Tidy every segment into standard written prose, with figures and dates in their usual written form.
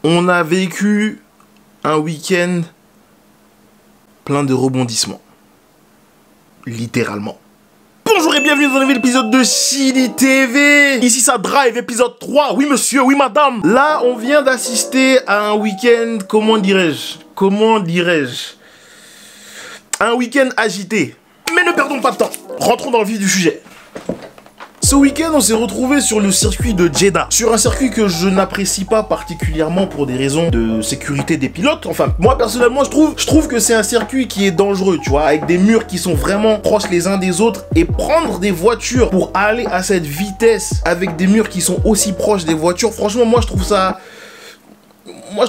On a vécu un week-end plein de rebondissements. Littéralement. Bonjour et bienvenue dans un nouvel épisode de Chili TV. Ici ça drive, épisode 3. Oui monsieur, oui madame. Là, on vient d'assister à un week-end, comment dirais-je, un week-end agité. Mais ne perdons pas de temps. Rentrons dans le vif du sujet. Ce week-end, on s'est retrouvé sur le circuit de Jeddah. Sur un circuit que je n'apprécie pas particulièrement pour des raisons de sécurité des pilotes. Enfin, moi personnellement, je trouve que c'est un circuit qui est dangereux, tu vois, avec des murs qui sont vraiment proches les uns des autres. Et prendre des voitures pour aller à cette vitesse avec des murs qui sont aussi proches des voitures, franchement, moi je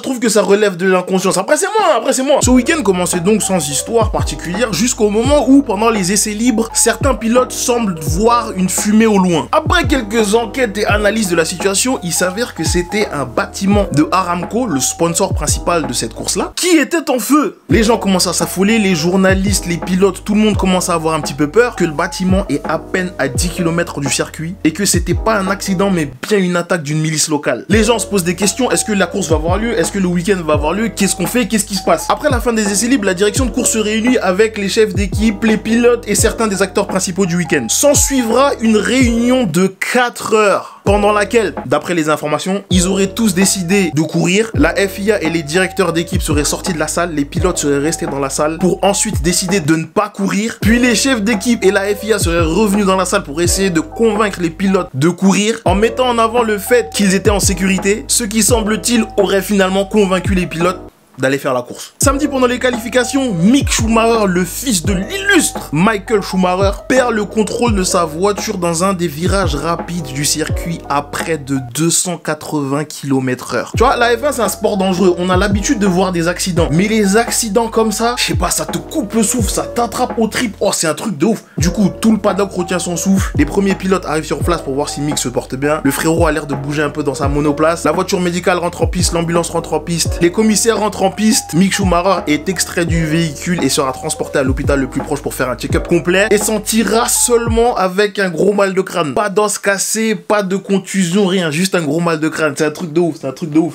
trouve que ça relève de l'inconscience. Après c'est moi. Ce week-end commençait donc sans histoire particulière jusqu'au moment où, pendant les essais libres, certains pilotes semblent voir une fumée au loin. Après quelques enquêtes et analyses de la situation, il s'avère que c'était un bâtiment de Aramco, le sponsor principal de cette course-là, qui était en feu. Les gens commencent à s'affoler, les journalistes, les pilotes, tout le monde commence à avoir un petit peu peur que le bâtiment est à peine à 10 km du circuit et que c'était pas un accident mais bien une attaque d'une milice locale. Les gens se posent des questions, est-ce que la course va avoir lieu? Est-ce que le week-end va avoir lieu? Qu'est-ce qu'on fait? Qu'est-ce qui se passe? Après la fin des essais libres, la direction de course se réunit avec les chefs d'équipe, les pilotes et certains des acteurs principaux du week-end. S'en suivra une réunion de 4 heures pendant laquelle, d'après les informations, ils auraient tous décidé de courir. La FIA et les directeurs d'équipe seraient sortis de la salle, les pilotes seraient restés dans la salle pour ensuite décider de ne pas courir. Puis les chefs d'équipe et la FIA seraient revenus dans la salle pour essayer de convaincre les pilotes de courir en mettant en avant le fait qu'ils étaient en sécurité, ce qui semble-t-il aurait finalement convaincu les pilotes d'aller faire la course. Samedi, pendant les qualifications, Mick Schumacher, le fils de l'illustre Michael Schumacher, perd le contrôle de sa voiture dans un des virages rapides du circuit à près de 280 km/h. Tu vois, la F1 c'est un sport dangereux, on a l'habitude de voir des accidents, mais les accidents comme ça, je sais pas, ça te coupe le souffle, ça t'attrape au trip, oh c'est un truc de ouf. Du coup, tout le paddock retient son souffle, les premiers pilotes arrivent sur place pour voir si Mick se porte bien, le frérot a l'air de bouger un peu dans sa monoplace, la voiture médicale rentre en piste, l'ambulance rentre en piste, les commissaires rentrent en piste, Mick Schumacher est extrait du véhicule et sera transporté à l'hôpital le plus proche pour faire un check-up complet et s'en tirera seulement avec un gros mal de crâne. Pas d'os cassé, pas de contusion, rien, juste un gros mal de crâne. C'est un truc de ouf,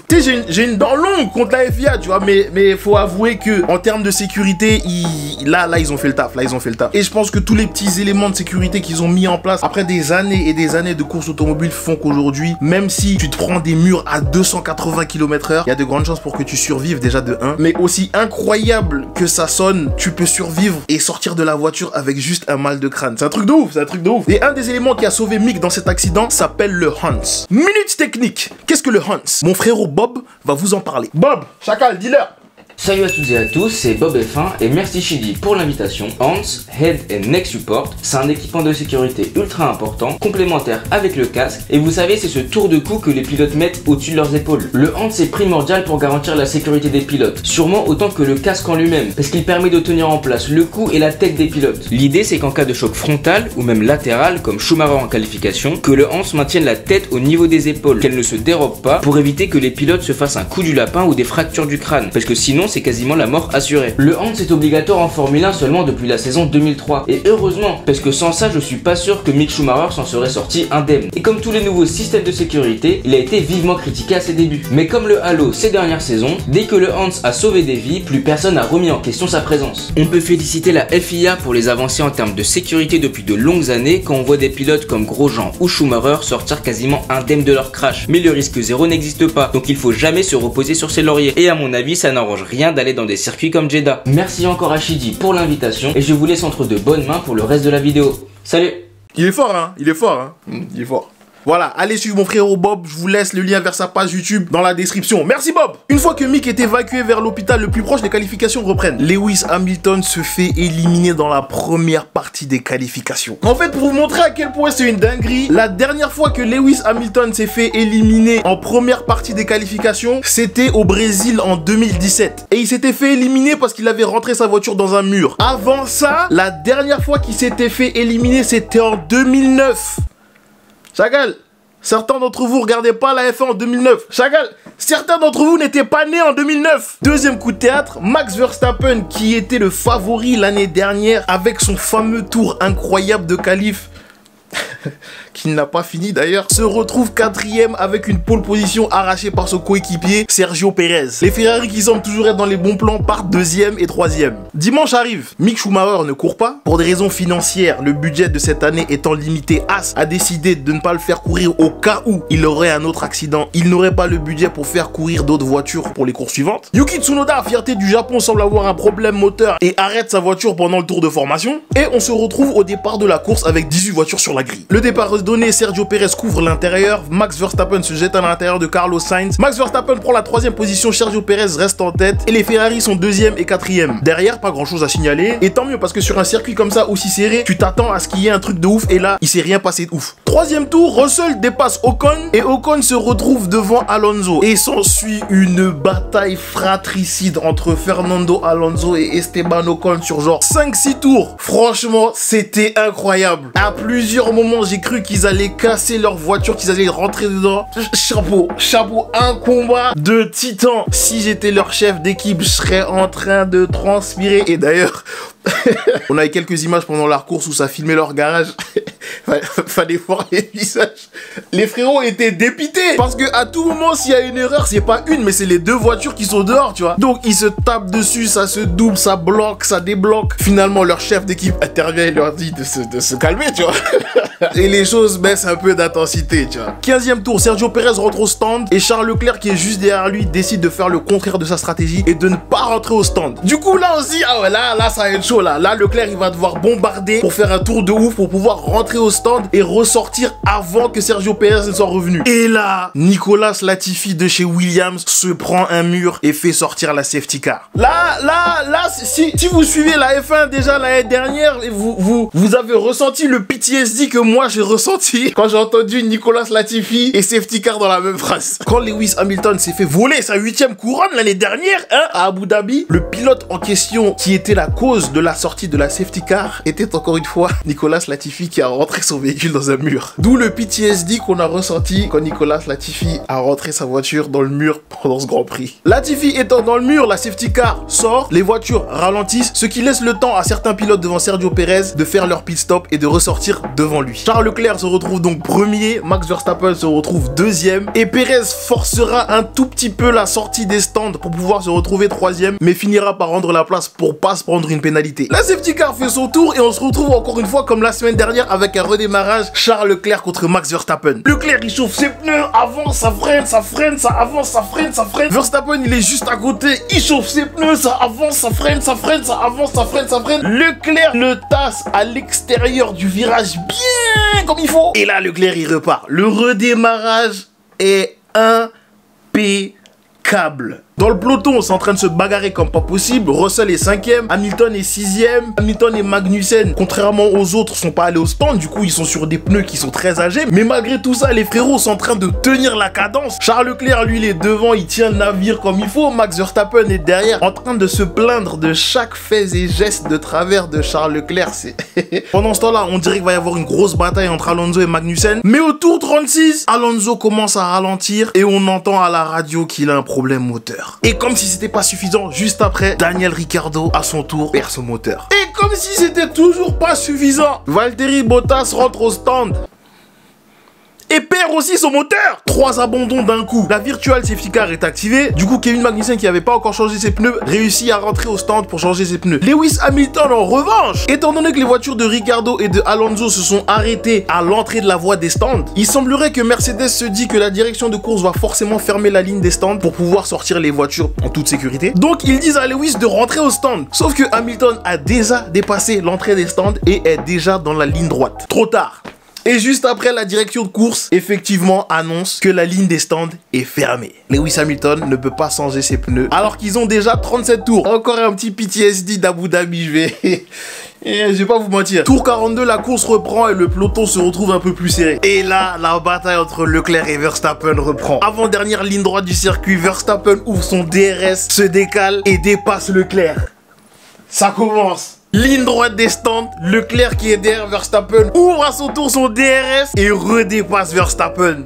Tu sais, j'ai une dent longue contre la FIA, tu vois, mais faut avouer que en termes de sécurité, là ils ont fait le taf, Et je pense que tous les petits éléments de sécurité qu'ils ont mis en place après des années et des années de course automobile font qu'aujourd'hui, même si tu te prends des murs à 280 km/h, il y a de grandes chances pour que tu survives déjà de 1, mais aussi incroyable que ça sonne, tu peux survivre et sortir de la voiture avec juste un mal de crâne. C'est un truc de ouf, Et un des éléments qui a sauvé Mick dans cet accident s'appelle le Hans. Minute technique. Qu'est-ce que le Hans? Mon frérot Bob va vous en parler. Bob, chacal, dis-leur. Salut à toutes et à tous, c'est Bob F1 et merci Chili pour l'invitation. Hans Head and Neck Support, c'est un équipement de sécurité ultra important, complémentaire avec le casque, et vous savez c'est ce tour de cou que les pilotes mettent au-dessus de leurs épaules. Le Hans est primordial pour garantir la sécurité des pilotes, sûrement autant que le casque en lui-même, parce qu'il permet de tenir en place le cou et la tête des pilotes. L'idée c'est qu'en cas de choc frontal ou même latéral, comme Schumacher en qualification, que le Hans maintienne la tête au niveau des épaules, qu'elle ne se dérobe pas pour éviter que les pilotes se fassent un coup du lapin ou des fractures du crâne, parce que sinon c'est quasiment la mort assurée. Le Hans est obligatoire en Formule 1 seulement depuis la saison 2003 et heureusement, parce que sans ça je suis pas sûr que Mick Schumacher s'en serait sorti indemne. Et comme tous les nouveaux systèmes de sécurité, il a été vivement critiqué à ses débuts. Mais comme le Halo ces dernières saisons, dès que le Hans a sauvé des vies, plus personne n'a remis en question sa présence. On peut féliciter la FIA pour les avancées en termes de sécurité depuis de longues années quand on voit des pilotes comme Grosjean ou Schumacher sortir quasiment indemnes de leur crash. Mais le risque zéro n'existe pas, donc il faut jamais se reposer sur ses lauriers. Et à mon avis, ça n'arrange rien d'aller dans des circuits comme Jeddah. Merci encore à Shidi pour l'invitation et je vous laisse entre de bonnes mains pour le reste de la vidéo. Salut! Il est fort, hein. Il est fort. Voilà, allez suivre mon frérot Bob, je vous laisse le lien vers sa page YouTube dans la description. Merci Bob. Une fois que Mick est évacué vers l'hôpital le plus proche, les qualifications reprennent. Lewis Hamilton se fait éliminer dans la première partie des qualifications. En fait, pour vous montrer à quel point c'est une dinguerie, la dernière fois que Lewis Hamilton s'est fait éliminer en première partie des qualifications, c'était au Brésil en 2017. Et il s'était fait éliminer parce qu'il avait rentré sa voiture dans un mur. Avant ça, la dernière fois qu'il s'était fait éliminer, c'était en 2009. Chacal, certains d'entre vous regardaient pas la F1 en 2009. Chacal, certains d'entre vous n'étaient pas nés en 2009. Deuxième coup de théâtre, Max Verstappen, qui était le favori l'année dernière avec son fameux tour incroyable de qualif. qu'il n'a pas fini d'ailleurs, se retrouve 4ème avec une pole position arrachée par son coéquipier Sergio Pérez. Les Ferrari qui semblent toujours être dans les bons plans partent 2ème et 3ème. Dimanche arrive, Mick Schumacher ne court pas. Pour des raisons financières, le budget de cette année étant limité, Haas a décidé de ne pas le faire courir au cas où il aurait un autre accident. Il n'aurait pas le budget pour faire courir d'autres voitures pour les courses suivantes. Yuki Tsunoda, fierté du Japon, semble avoir un problème moteur et arrête sa voiture pendant le tour de formation. Et on se retrouve au départ de la course avec 18 voitures sur la grille. Le départ donné, Sergio Pérez couvre l'intérieur, Max Verstappen se jette à l'intérieur de Carlos Sainz. Max Verstappen prend la 3ème position, Sergio Pérez reste en tête et les Ferrari sont 2ème et 4ème. Derrière, pas grand chose à signaler et tant mieux parce que sur un circuit comme ça aussi serré, tu t'attends à ce qu'il y ait un truc de ouf et là, il s'est rien passé de ouf. 3ème tour, Russell dépasse Ocon et Ocon se retrouve devant Alonso et s'ensuit une bataille fratricide entre Fernando Alonso et Esteban Ocon sur genre 5-6 tours. Franchement, c'était incroyable. À plusieurs moments, j'ai cru qu'ils allaient casser leur voiture, qu'ils allaient rentrer dedans. Chapeau, un combat de titans. Si j'étais leur chef d'équipe, je serais en train de transpirer. Et d'ailleurs, on avait quelques images pendant la course où ça filmait leur garage. Fallait voir les visages. Les frérots étaient dépités parce que à tout moment, s'il y a une erreur, c'est pas une, mais c'est les deux voitures qui sont dehors, tu vois. Donc ils se tapent dessus, ça se double, ça bloque, ça débloque. Finalement, leur chef d'équipe intervient et leur dit de se calmer, tu vois. Et les choses baissent un peu d'intensité, tu vois. 15ème tour, Sergio Pérez rentre au stand et Charles Leclerc, qui est juste derrière lui, décide de faire le contraire de sa stratégie et de ne pas rentrer au stand. Du coup, là on se dit, ah ouais, là ça va être chaud, là. Là, Leclerc, il va devoir bombarder pour faire un tour de ouf pour pouvoir rentrer au stand et ressortir avant que Sergio Pérez ne soit revenu. Et là, Nicolas Latifi de chez Williams se prend un mur et fait sortir la safety car. Là, si vous suivez la F1 déjà l'année dernière, vous avez ressenti le PTSD que moi j'ai ressenti quand j'ai entendu Nicolas Latifi et safety car dans la même phrase. Quand Lewis Hamilton s'est fait voler sa 8ème couronne l'année dernière, à Abu Dhabi, le pilote en question qui était la cause de la sortie de la safety car était encore une fois Nicolas Latifi qui a rentré son véhicule dans un mur. D'où le PTSD qu'on a ressenti quand Nicolas Latifi a rentré sa voiture dans le mur pendant ce Grand Prix. Latifi étant dans le mur, la safety car sort, les voitures ralentissent, ce qui laisse le temps à certains pilotes devant Sergio Pérez de faire leur pit stop et de ressortir devant lui. Charles Leclerc se retrouve donc premier, Max Verstappen se retrouve 2ème et Pérez forcera un tout petit peu la sortie des stands pour pouvoir se retrouver 3ème, mais finira par rendre la place pour pas se prendre une pénalité. La safety car fait son tour et on se retrouve encore une fois comme la semaine dernière avec un redémarrage Charles Leclerc contre Max Verstappen. Leclerc il chauffe ses pneus, avance, ça freine, ça freine, ça avance, ça freine, ça freine. Verstappen il est juste à côté, il chauffe ses pneus, ça avance, ça freine, ça freine, ça avance, ça freine, ça freine. Leclerc le tasse à l'extérieur du virage bien comme il faut. Et là Leclerc il repart. Le redémarrage est impeccable. Dans le peloton, c'est en train de se bagarrer comme pas possible. Russell est 5ème, Hamilton est 6ème. Hamilton et Magnussen, contrairement aux autres, sont pas allés au stand. Du coup, ils sont sur des pneus qui sont très âgés. Mais malgré tout ça, les frérots sont en train de tenir la cadence. Charles Leclerc, lui, il est devant, il tient le navire comme il faut. Max Verstappen est derrière, en train de se plaindre de chaque fait et geste de travers de Charles Leclerc. Pendant ce temps-là, on dirait qu'il va y avoir une grosse bataille entre Alonso et Magnussen. Mais au tour 36, Alonso commence à ralentir et on entend à la radio qu'il a un problème moteur. Et comme si c'était pas suffisant, juste après, Daniel Ricciardo, à son tour, perd son moteur. Et comme si c'était toujours pas suffisant, Valtteri Bottas rentre au stand et perd aussi son moteur. 3 abandons d'un coup. La virtual safety car est activée. Du coup, Kevin Magnussen, qui avait pas encore changé ses pneus, réussit à rentrer au stand pour changer ses pneus. Lewis Hamilton, en revanche, étant donné que les voitures de Ricciardo et de Alonso se sont arrêtées à l'entrée de la voie des stands, il semblerait que Mercedes se dit que la direction de course va forcément fermer la ligne des stands pour pouvoir sortir les voitures en toute sécurité. Donc, ils disent à Lewis de rentrer au stand. Sauf que Hamilton a déjà dépassé l'entrée des stands et est déjà dans la ligne droite. Trop tard. Et juste après, la direction de course, effectivement, annonce que la ligne des stands est fermée. Lewis Hamilton ne peut pas changer ses pneus, alors qu'ils ont déjà 37 tours. Encore un petit PTSD d'Abu Dhabi, je vais pas vous mentir. Tour 42, la course reprend et le peloton se retrouve un peu plus serré. Et là, la bataille entre Leclerc et Verstappen reprend. Avant-dernière ligne droite du circuit, Verstappen ouvre son DRS, se décale et dépasse Leclerc. Ça commence. Ligne droite des stands, Leclerc qui est derrière Verstappen ouvre à son tour son DRS et redépasse Verstappen.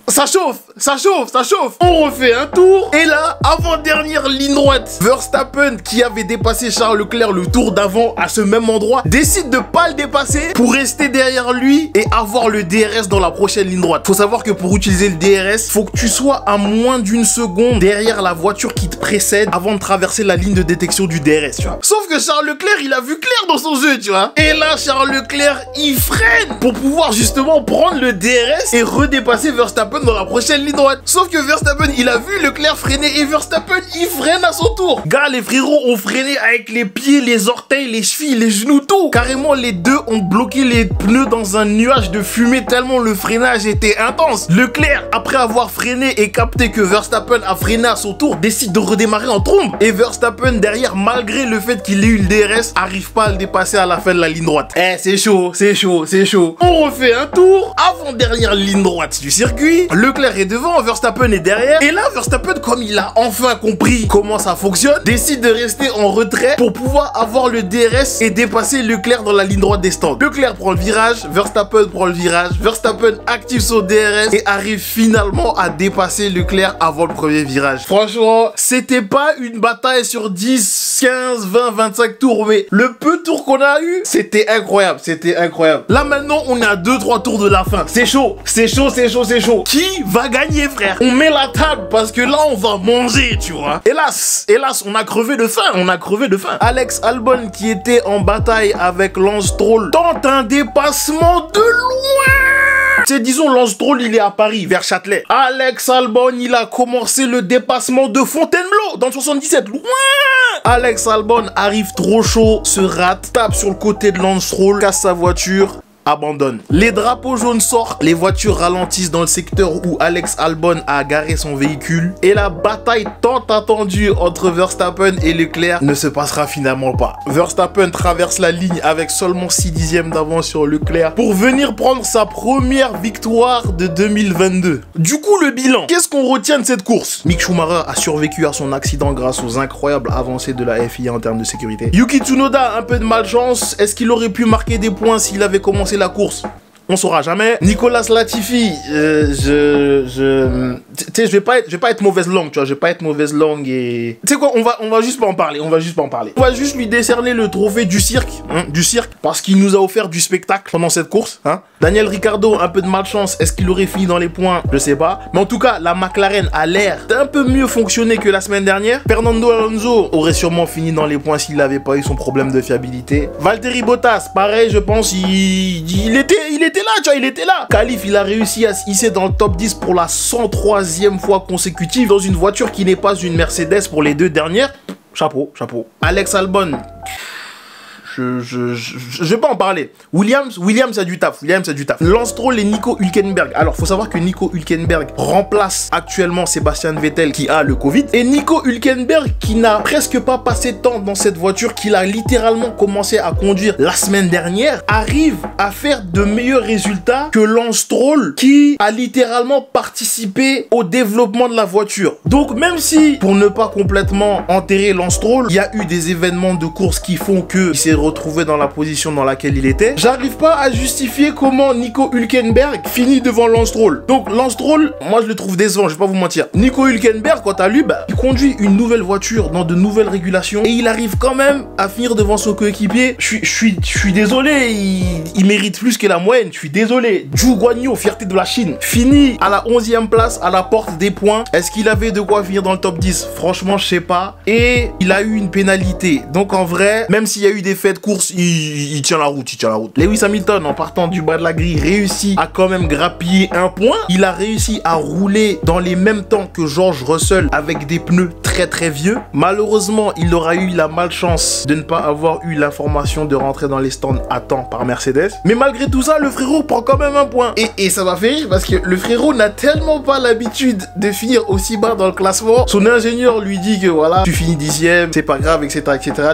Ça chauffe, ça chauffe, ça chauffe. On refait un tour. Et là, avant-dernière ligne droite, Verstappen, qui avait dépassé Charles Leclerc le tour d'avant à ce même endroit, décide de pas le dépasser pour rester derrière lui et avoir le DRS dans la prochaine ligne droite. Faut savoir que pour utiliser le DRS, faut que tu sois à moins d'une seconde derrière la voiture qui te précède avant de traverser la ligne de détection du DRS, tu vois. Sauf que Charles Leclerc, il a vu clair dans son jeu, tu vois. Et là, Charles Leclerc, il freine pour pouvoir justement prendre le DRS et redépasser Verstappen dans la prochaine ligne droite. Sauf que Verstappen, il a vu Leclerc freiner et Verstappen, il freine à son tour. Gars, les frérots ont freiné avec les pieds, les orteils, les chevilles, les genoux, tout. Carrément, les deux ont bloqué les pneus dans un nuage de fumée tellement le freinage était intense. Leclerc, après avoir freiné et capté que Verstappen a freiné à son tour, décide de redémarrer en trombe. Et Verstappen, derrière, malgré le fait qu'il ait eu le DRS, arrive pas à le dépasser à la fin de la ligne droite. Eh, c'est chaud, c'est chaud, c'est chaud. On refait un tour. Avant-dernière ligne droite du circuit. Leclerc est devant, Verstappen est derrière. Et là, Verstappen, comme il a enfin compris comment ça fonctionne, décide de rester en retrait pour pouvoir avoir le DRS et dépasser Leclerc dans la ligne droite des stands. Leclerc prend le virage, Verstappen prend le virage, Verstappen active son DRS et arrive finalement à dépasser Leclerc avant le premier virage. Franchement, c'était pas une bataille sur 10, 15, 20, 25 tours, mais le peu de tours qu'on a eu, c'était incroyable, c'était incroyable. Là maintenant, on est à 2-3 tours de la fin. C'est chaud, c'est chaud, c'est chaud, c'est chaud. Qui va gagner, frère? On met la table parce que là, on va manger, tu vois. Hélas, hélas, on a crevé de faim, on a crevé de faim. Alex Albon, qui était en bataille avec Lance Stroll, tente un dépassement de loin. C'est, disons, Lance Stroll, il est à Paris, vers Châtelet. Alex Albon, il a commencé le dépassement de Fontainebleau, dans le 77, loin. Alex Albon arrive trop chaud, se rate, tape sur le côté de Lance Stroll, casse sa voiture, abandonne. Les drapeaux jaunes sortent, les voitures ralentissent dans le secteur où Alex Albon a garé son véhicule et la bataille tant attendue entre Verstappen et Leclerc ne se passera finalement pas. Verstappen traverse la ligne avec seulement 6 dixièmes d'avance sur Leclerc pour venir prendre sa première victoire de 2022. Du coup, le bilan, qu'est-ce qu'on retient de cette course? Mick Schumacher a survécu à son accident grâce aux incroyables avancées de la FIA en termes de sécurité. Yuki Tsunoda, un peu de malchance, est-ce qu'il aurait pu marquer des points s'il avait commencé la course? On saura jamais. Nicolas Latifi, tu sais, je vais pas être mauvaise langue, tu vois, je vais pas être mauvaise langue et... Tu sais quoi, on va juste pas en parler, on va juste lui décerner le trophée du cirque, parce qu'il nous a offert du spectacle pendant cette course, hein. Daniel Ricciardo, un peu de malchance, est-ce qu'il aurait fini dans les points? Je sais pas. Mais en tout cas, la McLaren a l'air d'un peu mieux fonctionner que la semaine dernière. Fernando Alonso aurait sûrement fini dans les points s'il n'avait pas eu son problème de fiabilité. Valtteri Bottas, pareil, je pense, il était là, tu vois, il était là. Khalif, il a réussi à se hisser dans le top 10 pour la 103e fois consécutive dans une voiture qui n'est pas une Mercedes pour les deux dernières. Chapeau, chapeau. Alex Albon, je vais pas en parler. Williams a du taf. Lance Stroll et Nico Hülkenberg. Alors, faut savoir que Nico Hülkenberg remplace actuellement Sébastien Vettel qui a le Covid. Et Nico Hülkenberg qui n'a presque pas passé de temps dans cette voiture, qu'il a littéralement commencé à conduire la semaine dernière, arrive à faire de meilleurs résultats que Lance Stroll qui a littéralement participé au développement de la voiture. Donc, même si, pour ne pas complètement enterrer Lance Stroll, il y a eu des événements de course qui font qu'il s'est retrouvé dans la position dans laquelle il était, j'arrive pas à justifier comment Nico Hülkenberg finit devant Lance Stroll. Donc Lance Stroll, moi je le trouve décevant, je vais pas vous mentir. Nico Hülkenberg, quant à lui, il conduit une nouvelle voiture dans de nouvelles régulations et il arrive quand même à finir devant son coéquipier. Je suis désolé, il mérite plus que la moyenne, je suis désolé. Zhou Guanyu, fierté de la Chine, finit à la 11e place à la porte des points. Est-ce qu'il avait de quoi finir dans le top 10? Franchement, je sais pas. Et il a eu une pénalité. Donc en vrai, même s'il y a eu des faits de course, il tient la route, Lewis Hamilton, en partant du bas de la grille, réussit à quand même grappiller un point. Il a réussi à rouler dans les mêmes temps que George Russell avec des pneus très vieux. Malheureusement, il aura eu la malchance de ne pas avoir eu l'information de rentrer dans les stands à temps par Mercedes. Mais malgré tout ça, le frérot prend quand même un point. Et ça m'a fait rire parce que le frérot n'a tellement pas l'habitude de finir aussi bas dans le classement. Son ingénieur lui dit que voilà, tu finis 10e, c'est pas grave, etc.,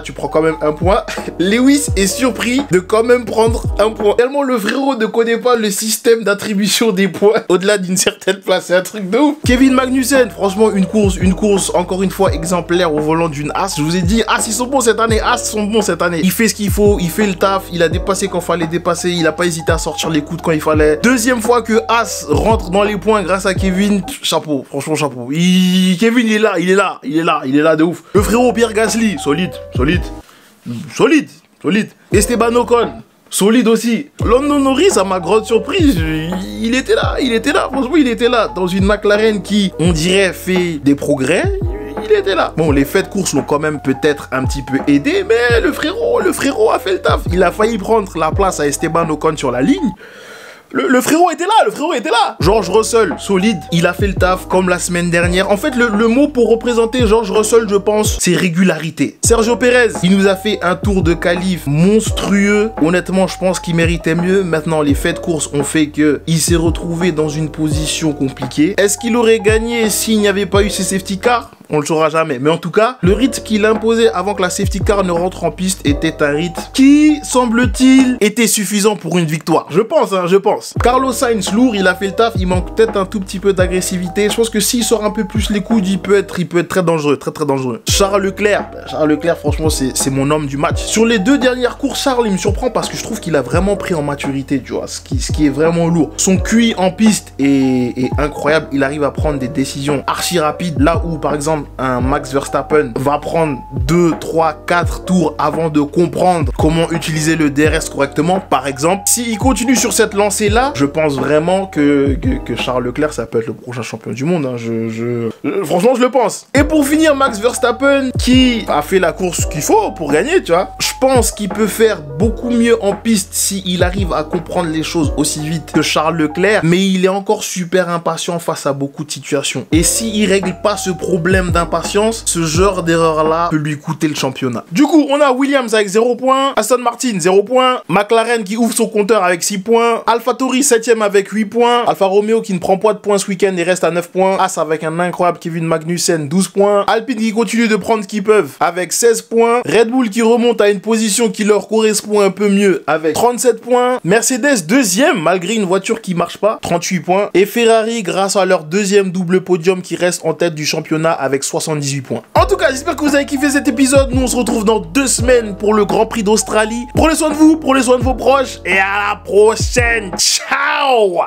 tu prends quand même un point. Lewis est surpris de quand même prendre un point. Tellement le frérot ne connaît pas le système d'attribution des points au-delà d'une certaine place. C'est un truc de ouf. Kevin Magnussen, franchement, une course encore une fois exemplaire au volant d'une As. Je vous ai dit, As, ils sont bons cette année. As sont bons cette année. Il fait ce qu'il faut, il fait le taf, il a dépassé quand fallait dépasser, il a pas hésité à sortir les coudes quand il fallait. Deuxième fois que As rentre dans les points grâce à Kevin, chapeau, franchement chapeau. Kevin il est là de ouf. Le frérot Pierre Gasly, solide. Esteban Ocon, solide aussi. Lando Norris, à ma grande surprise, il était là, franchement il était là. Dans une McLaren qui, on dirait, fait des progrès. Il était là. Bon, les faits de course l'ont quand même peut-être un petit peu aidé, mais le frérot a fait le taf. Il a failli prendre la place à Esteban Ocon sur la ligne. Le frérot était là. George Russell, solide, il a fait le taf comme la semaine dernière. En fait, le mot pour représenter George Russell, je pense, c'est régularité. Sergio Perez, il nous a fait un tour de qualif monstrueux. Honnêtement, je pense qu'il méritait mieux. Maintenant, les faits de course ont fait qu'il s'est retrouvé dans une position compliquée. Est-ce qu'il aurait gagné s'il n'y avait pas eu ses safety cars? On le saura jamais. Mais en tout cas, le rythme qu'il imposait avant que la safety car ne rentre en piste était un rythme qui, semble-t-il, était suffisant pour une victoire. Je pense. Carlos Sainz, lourd, il a fait le taf. Il manque peut-être un tout petit peu d'agressivité. Je pense que s'il sort un peu plus les coudes, il peut être très dangereux. Très dangereux. Charles Leclerc, franchement, c'est mon homme du match. Sur les deux dernières courses, Charles, il me surprend parce que je trouve qu'il a vraiment pris en maturité, tu vois. Ce qui est vraiment lourd. Son QI en piste est incroyable. Il arrive à prendre des décisions archi rapides. Là où, par exemple, un Max Verstappen va prendre 2, 3, 4 tours avant de comprendre comment utiliser le DRS correctement, par exemple. S'il continue sur cette lancée-là, je pense vraiment que Charles Leclerc, ça peut être le prochain champion du monde. Hein. Franchement, je le pense. Et pour finir, Max Verstappen, qui a fait la course qu'il faut pour gagner, tu vois. Je pense qu'il peut faire beaucoup mieux en piste s'il arrive à comprendre les choses aussi vite que Charles Leclerc, mais il est encore super impatient face à beaucoup de situations. Et s'il règle pas ce problème d'impatience, ce genre d'erreur-là peut lui coûter le championnat. Du coup, on a Williams avec 0 points, Aston Martin 0 points, McLaren qui ouvre son compteur avec 6 points, AlphaTauri 7ème avec 8 points, Alfa Romeo qui ne prend pas de points ce week-end et reste à 9 points, As avec un incroyable Kevin Magnussen 12 points, Alpine qui continue de prendre ce qu'ils peuvent avec 16 points, Red Bull qui remonte à une position qui leur correspond un peu mieux avec 37 points, Mercedes 2ème malgré une voiture qui marche pas, 38 points, et Ferrari grâce à leur deuxième double podium qui reste en tête du championnat avec 78 points. En tout cas, j'espère que vous avez kiffé cet épisode. Nous, on se retrouve dans 2 semaines pour le Grand Prix d'Australie. Prenez soin de vous, prenez soin de vos proches et à la prochaine. Ciao!